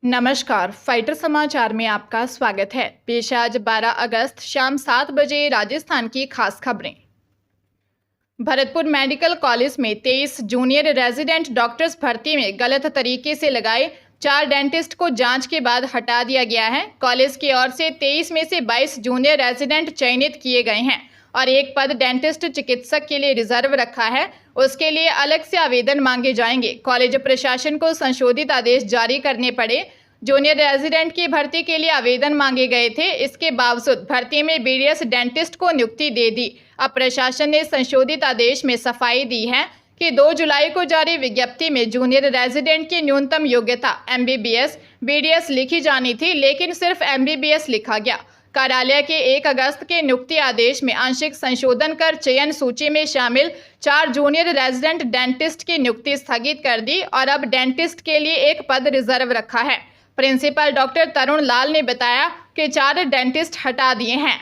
नमस्कार, फाइटर समाचार में आपका स्वागत है। पेश आज 12 अगस्त शाम 7 बजे राजस्थान की खास खबरें। भरतपुर मेडिकल कॉलेज में 23 जूनियर रेजिडेंट डॉक्टर्स भर्ती में गलत तरीके से लगाए 4 डेंटिस्ट को जांच के बाद हटा दिया गया है। कॉलेज की ओर से 23 में से 22 जूनियर रेजिडेंट चयनित किए गए हैं और एक पद डेंटिस्ट चिकित्सक के लिए रिजर्व रखा है। उसके लिए अलग से आवेदन मांगे जाएंगे। कॉलेज प्रशासन को संशोधित आदेश जारी करने पड़े। जूनियर रेजिडेंट की भर्ती के लिए आवेदन मांगे गए थे। इसके बावजूद भर्ती में बीडीएस डेंटिस्ट को नियुक्ति दे दी। अब प्रशासन ने संशोधित आदेश में सफाई दी है कि 2 जुलाई को जारी विज्ञप्ति में जूनियर रेजिडेंट की न्यूनतम योग्यता एमबीबीएस बीडीएस लिखी जानी थी, लेकिन सिर्फ एमबीबीएस लिखा गया। कार्यालय के 1 अगस्त के नियुक्ति आदेश में आंशिक संशोधन कर चयन सूची में शामिल 4 जूनियर रेजिडेंट डेंटिस्ट की नियुक्ति स्थगित कर दी और अब डेंटिस्ट के लिए एक पद रिजर्व रखा है। प्रिंसिपल डॉक्टर तरुण लाल ने बताया कि 4 डेंटिस्ट हटा दिए हैं।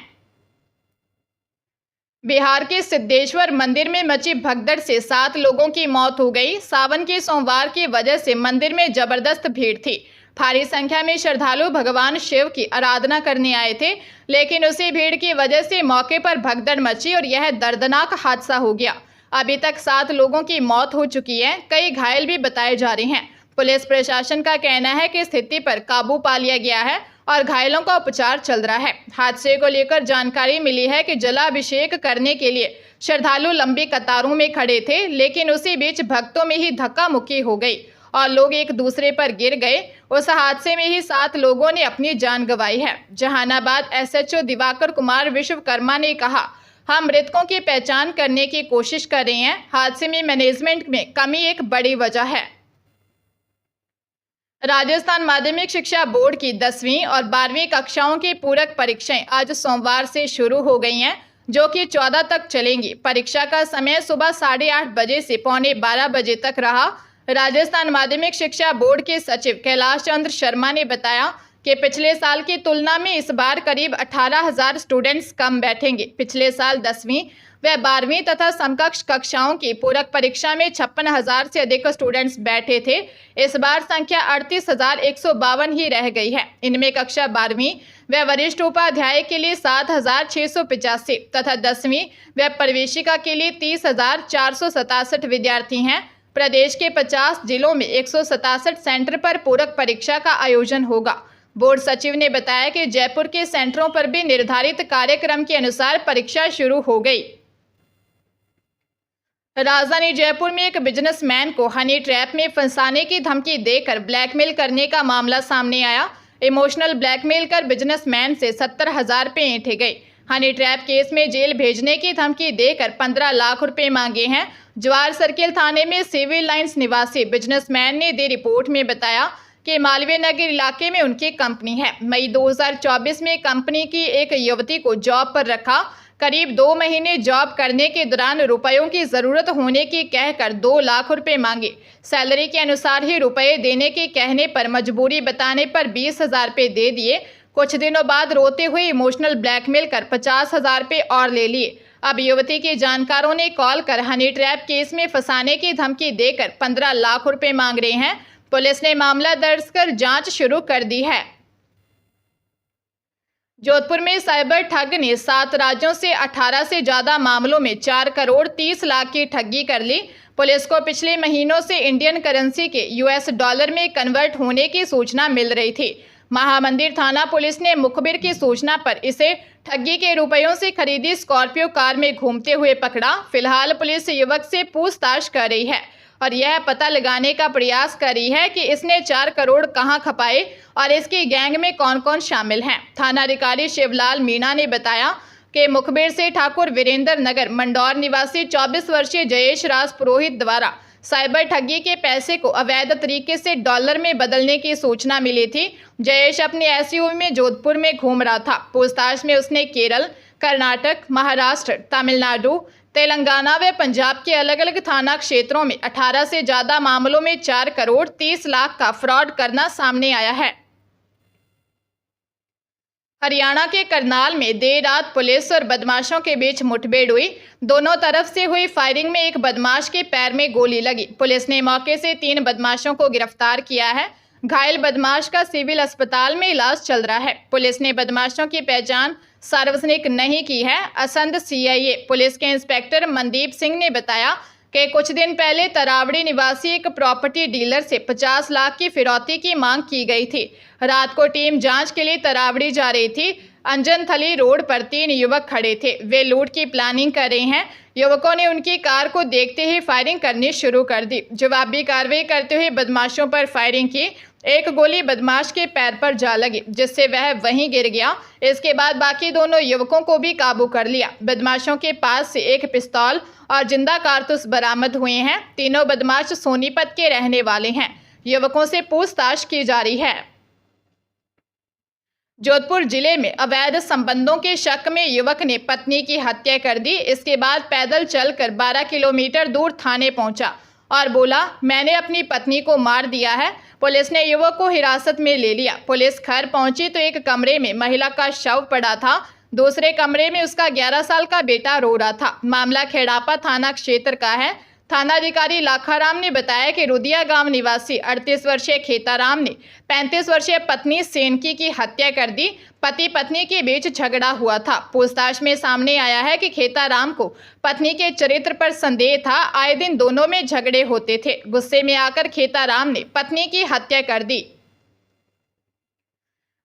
बिहार के सिद्धेश्वर मंदिर में मची भगदड़ से 7 लोगों की मौत हो गई। सावन के सोमवार की वजह से मंदिर में जबरदस्त भीड़ थी। भारी संख्या में श्रद्धालु भगवान शिव की आराधना करने आए थे, लेकिन उसी भीड़ की वजह से मौके पर भगदड़ मची और यह दर्दनाक हादसा हो गया। अभी तक 7 लोगों की मौत हो चुकी है, कई घायल भी बताए जा रहे हैं। पुलिस प्रशासन का कहना है कि स्थिति पर काबू पा लिया गया है और घायलों का उपचार चल रहा है। हादसे को लेकर जानकारी मिली है कि जलाभिषेक करने के लिए श्रद्धालु लंबी कतारों में खड़े थे, लेकिन उसी बीच भक्तों में ही धक्का मुक्की हो गई और लोग एक दूसरे पर गिर गए। उस हादसे में ही 7 लोगों ने अपनी जान गंवाई है। जहानाबाद एसएचओ दिवाकर कुमार विश्वकर्मा ने कहा, हम मृतकों की पहचान करने की कोशिश कर रहे हैं। हादसे में मैनेजमेंट में कमी एक बड़ी वजह है। राजस्थान माध्यमिक शिक्षा बोर्ड की 10वीं और 12वीं कक्षाओं की पूरक परीक्षाएं आज सोमवार से शुरू हो गई हैं, जो कि 14 तक चलेंगी। परीक्षा का समय सुबह 8:30 बजे से पौने 12 बजे तक रहा। राजस्थान माध्यमिक शिक्षा बोर्ड के सचिव कैलाश चंद्र शर्मा ने बताया कि पिछले साल की तुलना में इस बार करीब 18,000 स्टूडेंट्स कम बैठेंगे। पिछले साल 10वीं व 12वीं तथा समकक्ष कक्षाओं की पूरक परीक्षा में 56,000 से अधिक स्टूडेंट्स बैठे थे। इस बार संख्या 38,152 ही रह गई है। इनमें कक्षा 12वीं व वरिष्ठ उपाध्याय के लिए 7,685 तथा 10वीं व प्रवेशिका के लिए 30,467 विद्यार्थी हैं। प्रदेश के 50 जिलों में 167 सेंटर पर पूरक परीक्षा का आयोजन होगा। बोर्ड सचिव ने बताया कि जयपुर के सेंटरों पर भी निर्धारित कार्यक्रम के अनुसार परीक्षा शुरू हो गई। राजधानी जयपुर में एक बिजनेसमैन को हनी ट्रैप में फंसाने की धमकी देकर ब्लैकमेल करने का मामला सामने आया। इमोशनल ब्लैकमेल कर बिजनेसमैन से 70,000 रुपये ऐंठे गए। हनी ट्रैप केस में जेल भेजने की धमकी देकर 15 लाख रुपए मांगे हैं। जवार सर्किल थाने में सिविल लाइंस निवासी बिजनेसमैन ने दी रिपोर्ट में बताया कि मालवीय नगर इलाके में उनकी कंपनी है। मई 2024 में कंपनी की एक युवती को जॉब पर रखा। करीब 2 महीने जॉब करने के दौरान रुपयों की जरूरत होने की कहकर 2 लाख रुपए मांगे। सैलरी के अनुसार ही रुपए देने के कहने पर मजबूरी बताने पर 20,000 रुपये दे दिए। कुछ दिनों बाद रोते हुए इमोशनल ब्लैकमेल कर 50,000 रुपये और ले लिए। अब युवती के जानकारों ने कॉल कर हनी ट्रैप केस में फंसाने की धमकी देकर 15 लाख रुपए मांग रहे हैं। पुलिस ने मामला दर्ज कर जांच शुरू कर दी है। जोधपुर में साइबर ठग ने 7 राज्यों से 18 से ज्यादा मामलों में 4 करोड़ 30 लाख की ठगी कर ली। पुलिस को पिछले महीनों से इंडियन करेंसी के यूएस डॉलर में कन्वर्ट होने की सूचना मिल रही थी। महामंदिर थाना पुलिस ने मुखबिर की सूचना पर इसे ठगी के रुपयों से खरीदी स्कॉर्पियो कार में घूमते हुए पकड़ा। फिलहाल पुलिस युवक से पूछताछ कर रही है और यह पता लगाने का प्रयास कर रही है कि इसने 4 करोड़ कहां खपाए और इसकी गैंग में कौन कौन शामिल हैं। थाना अधिकारी शिवलाल मीणा ने बताया कि मुखबिर से ठाकुर वीरेंद्र नगर मंडौर निवासी 24 वर्षीय जयेश राज पुरोहित द्वारा साइबर ठगी के पैसे को अवैध तरीके से डॉलर में बदलने की सूचना मिली थी। जयेश अपने एसयूवी में जोधपुर में घूम रहा था। पूछताछ में उसने केरल, कर्नाटक, महाराष्ट्र, तमिलनाडु, तेलंगाना व पंजाब के अलग अलग थाना क्षेत्रों में 18 से ज्यादा मामलों में 4 करोड़ 30 लाख का फ्रॉड करना सामने आया है। हरियाणा के करनाल में देर रात पुलिस और बदमाशों के बीच मुठभेड़ हुई। दोनों तरफ से हुई फायरिंग में एक बदमाश के पैर में गोली लगी। पुलिस ने मौके से 3 बदमाशों को गिरफ्तार किया है। घायल बदमाश का सिविल अस्पताल में इलाज चल रहा है। पुलिस ने बदमाशों की पहचान सार्वजनिक नहीं की है। असंध सीआईए पुलिस के इंस्पेक्टर मनदीप सिंह ने बताया कि कुछ दिन पहले तरावड़ी निवासी एक प्रॉपर्टी डीलर से 50 लाख की फिरौती की मांग की गई थी। रात को टीम जांच के लिए तरावड़ी जा रही थी। अंजनथली रोड पर 3 युवक खड़े थे। वे लूट की प्लानिंग कर रहे हैं। युवकों ने उनकी कार को देखते ही फायरिंग करनी शुरू कर दी। जवाबी कार्रवाई करते हुए बदमाशों पर फायरिंग की। एक गोली बदमाश के पैर पर जा लगी, जिससे वह वहीं गिर गया। इसके बाद बाकी दोनों युवकों को भी काबू कर लिया। बदमाशों के पास से एक पिस्तौल और जिंदा कारतूस बरामद हुए हैं। तीनों बदमाश सोनीपत के रहने वाले हैं। युवकों से पूछताछ की जा रही है। जोधपुर जिले में अवैध संबंधों के शक में युवक ने पत्नी की हत्या कर दी। इसके बाद पैदल चलकर 12 किलोमीटर दूर थाने पहुंचा और बोला, मैंने अपनी पत्नी को मार दिया है। पुलिस ने युवक को हिरासत में ले लिया। पुलिस घर पहुंची तो एक कमरे में महिला का शव पड़ा था। दूसरे कमरे में उसका 11 साल का बेटा रो रहा था। मामला खेड़ापा थाना क्षेत्र का है। थानाधिकारी लाखाराम ने बताया कि रुदिया गांव निवासी 38 वर्षीय खेताराम ने 35 वर्षीय पत्नी सेनकी की हत्या कर दी। पति पत्नी के बीच झगड़ा हुआ था। पूछताछ में सामने आया है कि खेताराम को पत्नी के चरित्र पर संदेह था। आए दिन दोनों में झगड़े होते थे। गुस्से में आकर खेताराम ने पत्नी की हत्या कर दी।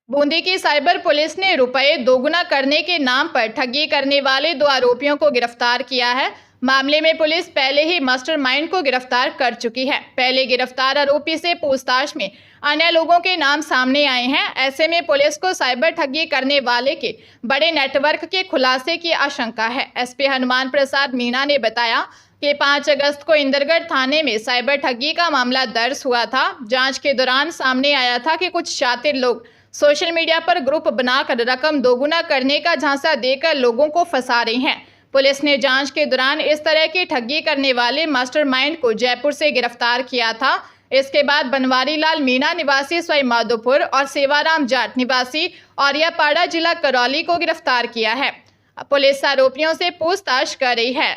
बूंदी की साइबर पुलिस ने रुपए दोगुना करने के नाम पर ठगी करने वाले 2 आरोपियों को गिरफ्तार किया है। मामले में पुलिस पहले ही मास्टरमाइंड को गिरफ्तार कर चुकी है। पहले गिरफ्तार आरोपी से पूछताछ में अन्य लोगों के नाम सामने आए हैं। ऐसे में पुलिस को साइबर ठगी करने वाले के बड़े नेटवर्क के खुलासे की आशंका है। एसपी हनुमान प्रसाद मीणा ने बताया कि 5 अगस्त को इंदरगढ़ थाने में साइबर ठगी का मामला दर्ज हुआ था। जांच के दौरान सामने आया था कि कुछ शातिर लोग सोशल मीडिया पर ग्रुप बनाकर रकम दोगुना करने का झांसा देकर लोगों को फंसा रहे हैं। पुलिस ने जांच के दौरान इस तरह की ठगी करने वाले मास्टरमाइंड को जयपुर से गिरफ्तार किया था। इसके बाद बनवारी लाल मीणा निवासी सवाई माधोपुर और सेवाराम जाट निवासी औरियापाड़ा जिला करौली को गिरफ्तार किया है। पुलिस आरोपियों से पूछताछ कर रही है।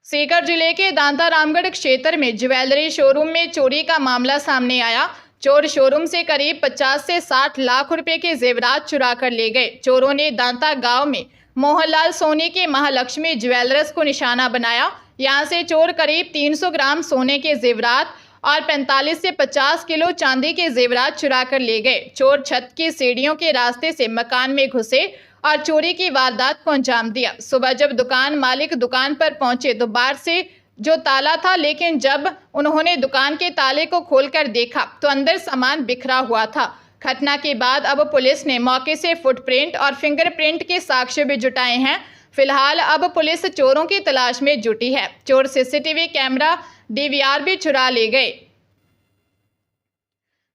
सीकर जिले के दांता रामगढ़ क्षेत्र में ज्वेलरी शोरूम में चोरी का मामला सामने आया। चोर शोरूम से करीब 50 से 60 लाख रुपए के जेवरात चुरा कर ले गए। चोरों ने दांता गांव में मोहनलाल सोनी के महालक्ष्मी ज्वेलर्स को निशाना बनाया। यहां से चोर करीब 300 ग्राम सोने के जेवरात और 45 से 50 किलो चांदी के जेवरात चुरा कर ले गए। चोर छत की सीढ़ियों के रास्ते से मकान में घुसे और चोरी की वारदात को अंजाम दिया। सुबह जब दुकान मालिक दुकान पर पहुंचे तो बाहर से जो ताला था, लेकिन जब उन्होंने दुकान के ताले को खोलकर देखा तो अंदर सामान बिखरा हुआ था। घटना के बाद अब पुलिस ने मौके से फुटप्रिंट और फिंगरप्रिंट के साक्ष्य भी जुटाए हैं। फिलहाल अब पुलिस चोरों की तलाश में जुटी है। चोर सीसीटीवी कैमरा डीवीआर भी चुरा ले गए।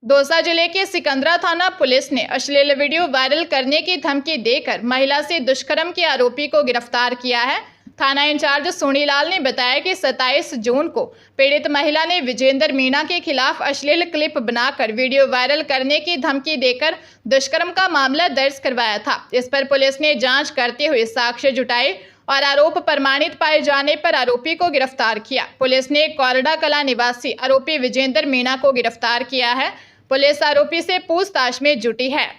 दौसा जिले के सिकंदरा थाना पुलिस ने अश्लील वीडियो वायरल करने की धमकी देकर महिला से दुष्कर्म के आरोपी को गिरफ्तार किया है। थाना इंचार्ज सोनीलाल ने बताया कि 27 जून को पीड़ित महिला ने विजेंद्र मीणा के खिलाफ अश्लील क्लिप बनाकर वीडियो वायरल करने की धमकी देकर दुष्कर्म का मामला दर्ज करवाया था। इस पर पुलिस ने जांच करते हुए साक्ष्य जुटाए और आरोप प्रमाणित पाए जाने पर आरोपी को गिरफ्तार किया। पुलिस ने कोरडा कला निवासी आरोपी विजेंद्र मीणा को गिरफ्तार किया है। पुलिस आरोपी से पूछताछ में जुटी है।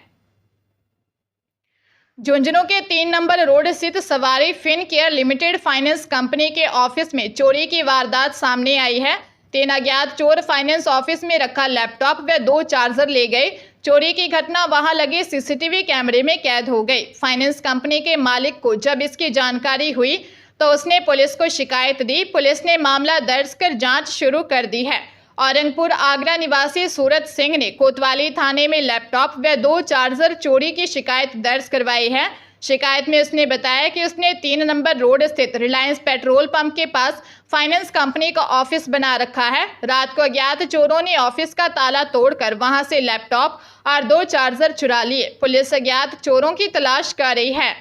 झुंझुनू के 3 नंबर रोड स्थित Sawari fin care limited finance company के ऑफिस में चोरी की वारदात सामने आई है। 3 अज्ञात चोर फाइनेंस ऑफिस में रखा लैपटॉप व 2 चार्जर ले गए। चोरी की घटना वहां लगे सीसीटीवी कैमरे में कैद हो गई। फाइनेंस कंपनी के मालिक को जब इसकी जानकारी हुई तो उसने पुलिस को शिकायत दी। पुलिस ने मामला दर्ज कर जांच शुरू कर दी है। औरंगपुर आगरा निवासी सूरत सिंह ने कोतवाली थाने में लैपटॉप व 2 चार्जर चोरी की शिकायत दर्ज करवाई है। शिकायत में उसने बताया कि उसने 3 नंबर रोड स्थित रिलायंस पेट्रोल पंप के पास फाइनेंस कंपनी का ऑफिस बना रखा है। रात को अज्ञात चोरों ने ऑफिस का ताला तोड़कर वहां से लैपटॉप और 2 चार्जर चुरा लिए। पुलिस अज्ञात चोरों की तलाश कर रही है।